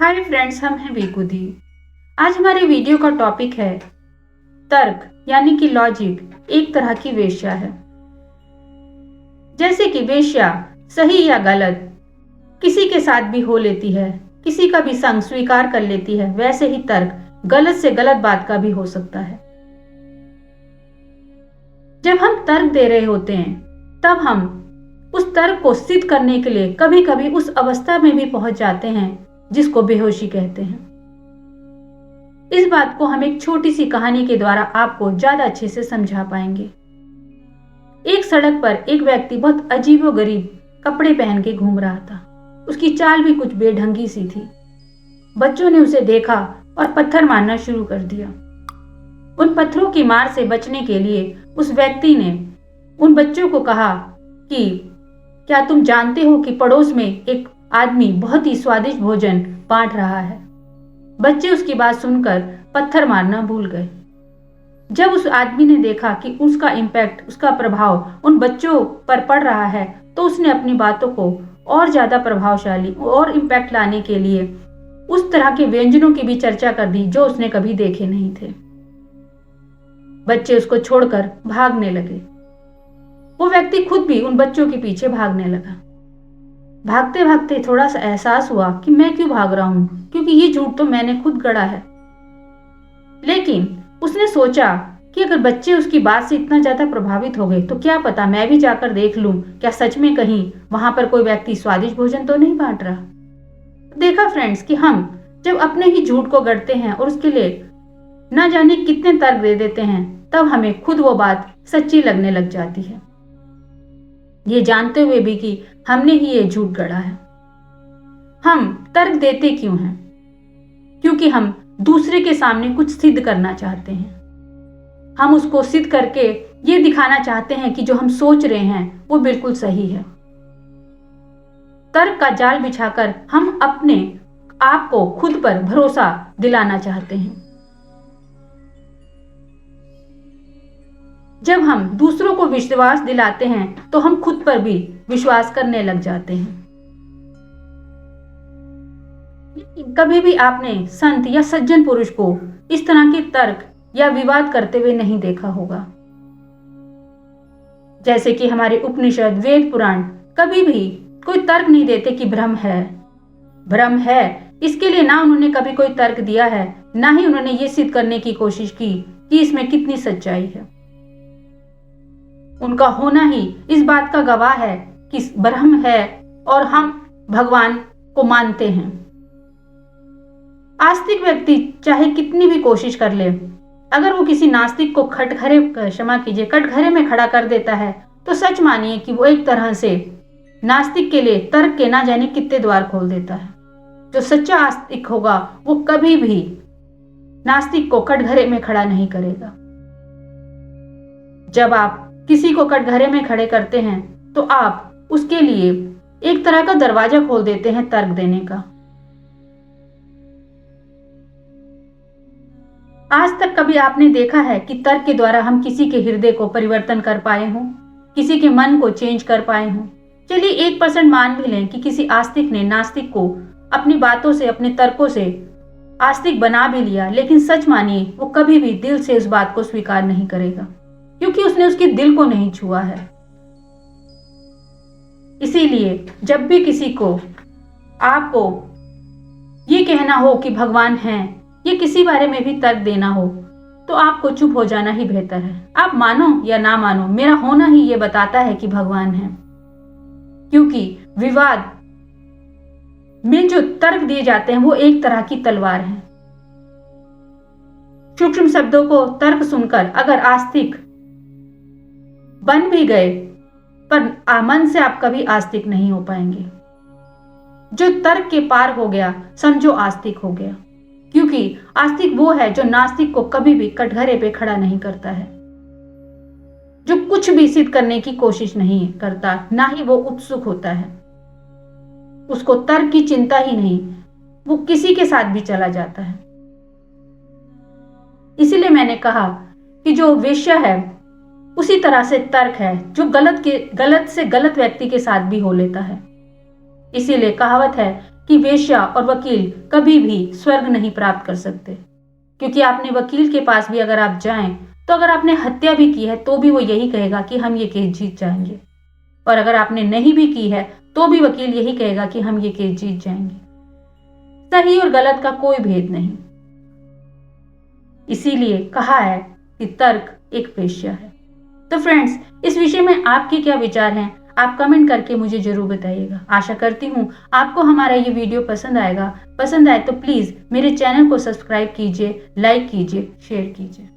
Hi friends, हम हैं बेखुदी। आज हमारे वीडियो का टॉपिक है तर्क यानी कि लॉजिक एक तरह की वेश्या है। जैसे कि वेश्या सही या गलत किसी के साथ भी हो लेती है, किसी का भी संग स्वीकार कर लेती है, वैसे ही तर्क गलत से गलत बात का भी हो सकता है। जब हम तर्क दे रहे होते हैं तब हम उस तर्क को सिद्ध करने के लिए कभी कभी उस अवस्था में भी पहुंच जाते हैं जिसको बेहोशी कहते हैं। इस बात को हम एक छोटी सी कहानी के द्वारा आपको ज्यादा अच्छे से समझा पाएंगे। एक सड़क पर एक व्यक्ति बहुत अजीबोगरीब कपड़े पहन के घूम रहा था। उसकी चाल भी कुछ बेढंगी सी थी। बच्चों ने उसे देखा और पत्थर मारना शुरू कर दिया। उन पत्थरों की मार से बचने के लिए उस व्यक्ति ने उन बच्चों को कहा कि क्या तुम जानते हो कि पड़ोस में एक आदमी बहुत ही स्वादिष्ट भोजन बांट रहा है। बच्चे उसकी बात सुनकर पत्थर मारना भूल गए। जब उस आदमी ने देखा कि उसका इम्पैक्ट, उसका प्रभाव उन बच्चों पर पड़ रहा है, तो उसने अपनी बातों को और ज्यादा प्रभावशाली और इम्पैक्ट लाने के लिए उस तरह के व्यंजनों की भी चर्चा कर दी जो उसने कभी देखे नहीं थे। बच्चे उसको छोड़कर भागने लगे। वो व्यक्ति खुद भी उन बच्चों के पीछे भागने लगा। भागते भागते थोड़ा सा एहसास हुआ कि मैं क्यों भाग रहा हूं, क्योंकि ये झूठ तो मैंने खुद गढ़ा है। लेकिन उसने सोचा कि अगर बच्चे उसकी बात से इतना ज्यादा प्रभावित हो गए तो क्या पता मैं भी जाकर देख लूं, क्या सच में कहीं वहां पर कोई व्यक्ति स्वादिष्ट भोजन तो नहीं बांट रहा। देखा फ्रेंड्स कि हम जब अपने ही झूठ को गढ़ते हैं और उसके लिए ना जाने कितने तर्क दे देते हैं, तब हमें खुद वो बात सच्ची लगने लग जाती है, ये जानते हुए भी कि हमने ही ये झूठ गढ़ा है। हम तर्क देते क्यों हैं? क्योंकि हम दूसरे के सामने कुछ सिद्ध करना चाहते हैं। हम उसको सिद्ध करके ये दिखाना चाहते हैं कि जो हम सोच रहे हैं वो बिल्कुल सही है। तर्क का जाल बिछाकर हम अपने आप को खुद पर भरोसा दिलाना चाहते हैं। जब हम दूसरों को विश्वास दिलाते हैं तो हम खुद पर भी विश्वास करने लग जाते हैं। कभी भी आपने संत या सज्जन पुरुष को इस तरह के तर्क या विवाद करते हुए नहीं देखा होगा। जैसे कि हमारे उपनिषद, वेद, पुराण कभी भी कोई तर्क नहीं देते कि भ्रम है। भ्रम है इसके लिए ना उन्होंने कभी कोई तर्क दिया है, ना ही उन्होंने ये सिद्ध करने की कोशिश की कि इसमें कितनी सच्चाई है। उनका होना ही इस बात का गवाह है कि ब्रह्म है और हम भगवान को मानते हैं। आस्तिक व्यक्ति चाहे कितनी भी कोशिश कर ले, अगर वो किसी नास्तिक को कटघरे में खड़ा कर देता है, तो सच मानिए कि वो एक तरह से नास्तिक के लिए तर्क के ना जाने कितने द्वार खोल देता है। जो सच्चा आस्तिक होगा वो कभी भी नास्तिक को कटघरे में खड़ा नहीं करेगा। जब आप किसी को कटघरे में खड़े करते हैं तो आप उसके लिए एक तरह का दरवाजा खोल देते हैं तर्क देने का। आज तक कभी आपने देखा है कि तर्क के द्वारा हम किसी के हृदय को परिवर्तन कर पाए हों, किसी के मन को चेंज कर पाए हों? चलिए 1% मान भी लें कि किसी आस्तिक ने नास्तिक को अपनी बातों से, अपने तर्कों से आस्तिक बना भी लिया, लेकिन सच मानिए वो कभी भी दिल से उस बात को स्वीकार नहीं करेगा, क्योंकि उसने उसके दिल को नहीं छुआ है। इसीलिए जब भी किसी को आपको ये कहना हो कि भगवान हैं, ये किसी बारे में भी तर्क देना हो, तो आपको चुप हो जाना ही बेहतर है। आप मानो या ना मानो, मेरा होना ही ये बताता है कि भगवान है। क्योंकि विवाद में जो तर्क दिए जाते हैं वो एक तरह की तलवार है। सूक्ष्म शब्दों को तर्क सुनकर अगर आस्तिक बन भी गए, पर मन से आप कभी आस्तिक नहीं हो पाएंगे। जो तर्क के पार हो गया समझो आस्तिक हो गया, क्योंकि आस्तिक वो है जो नास्तिक को कभी भी कटघरे पे खड़ा नहीं करता है, जो कुछ भी सिद्ध करने की कोशिश नहीं करता, ना ही वो उत्सुक होता है। उसको तर्क की चिंता ही नहीं, वो किसी के साथ भी चला जाता है। इसीलिए मैंने कहा कि जो वेश्या है उसी तरह से तर्क है जो गलत से गलत व्यक्ति के साथ भी हो लेता है। इसीलिए कहावत है कि वेश्या और वकील कभी भी स्वर्ग नहीं प्राप्त कर सकते, क्योंकि आपने वकील के पास भी अगर आप जाएं तो अगर आपने हत्या भी की है तो भी वो यही कहेगा कि हम ये केस जीत जाएंगे, और अगर आपने नहीं भी की है तो भी वकील यही कहेगा कि हम ये केस जीत जाएंगे। सही और गलत का कोई भेद नहीं। इसीलिए कहा है कि तर्क एक वेश्या है। तो फ्रेंड्स, इस विषय में आपके क्या विचार हैं, आप कमेंट करके मुझे जरूर बताइएगा। आशा करती हूँ आपको हमारा ये वीडियो पसंद आएगा। पसंद आए तो प्लीज मेरे चैनल को सब्सक्राइब कीजिए, लाइक कीजिए, शेयर कीजिए।